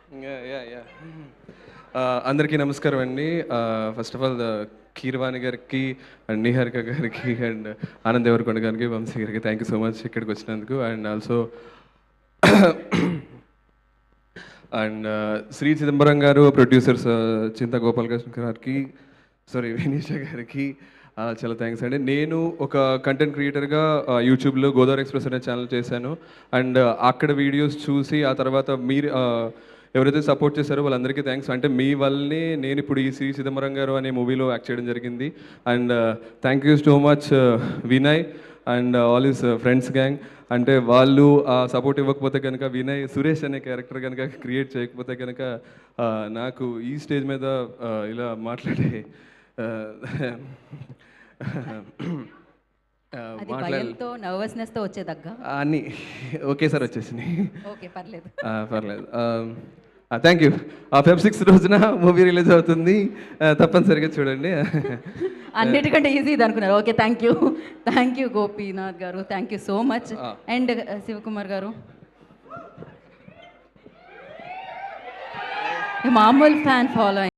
Yeah! Yeah! Yeah! అందరికీ నమస్కారం అండి. ఫస్ట్ ఆఫ్ ఆల్ కీరవాణి గారికి అండ్ నిహారిక గారికి అండ్ ఆనంద్ దేవరకొండ గారికి, వంశీ గారికి థ్యాంక్ యూ సో మచ్ ఇక్కడికి వచ్చినందుకు. And also and Shri Chidambaram గారు, ప్రొడ్యూసర్స్ చింత గోపాలకృష్ణ గారికి, సారీ వినీష గారికి చాలా థ్యాంక్స్ అండి. నేను ఒక కంటెంట్ క్రియేటర్గా యూట్యూబ్లో గోదావరి ఎక్స్ప్రెస్ అనే ఛానల్ చేశాను. అండ్ అక్కడ వీడియోస్ చూసి ఆ తర్వాత మీరు ఎవరైతే సపోర్ట్ చేశారో వాళ్ళందరికీ థ్యాంక్స్. అంటే మీ వల్లనే నేను ఇప్పుడు ఈ శ్రీ చిదంబరం గారు అనే మూవీలో యాక్ట్ చేయడం జరిగింది. And thank you so much Vinay and all his friends gang. అంటే వాళ్ళు సపోర్ట్ ఇవ్వకపోతే కనుక, వినయ్ సురేష్ అనే క్యారెక్టర్ కనుక క్రియేట్ చేయకపోతే కనుక నాకు ఈ స్టేజ్ మీద ఇలా మాట్లాడే అది భయంతో నర్వస్నెస్తో వచ్చేదగ్గ అన్నీ ఒకేసారి వచ్చేసినాయి. ఓకే పర్లేదు. పర్లేదు. Thank you. ఫెబ్ 6 రోజున మూవీ రిలీజ్ అవుతుంది, తప్పనిసరిగా చూడండి. అన్నిటికంటే ఈజీ ఇది అనుకున్నారు. ఓకే థ్యాంక్ యూ గోపీనాథ్ గారు, thank you so much. And Shivakumar గారు మామూలు ఫ్యాన్ ఫాలో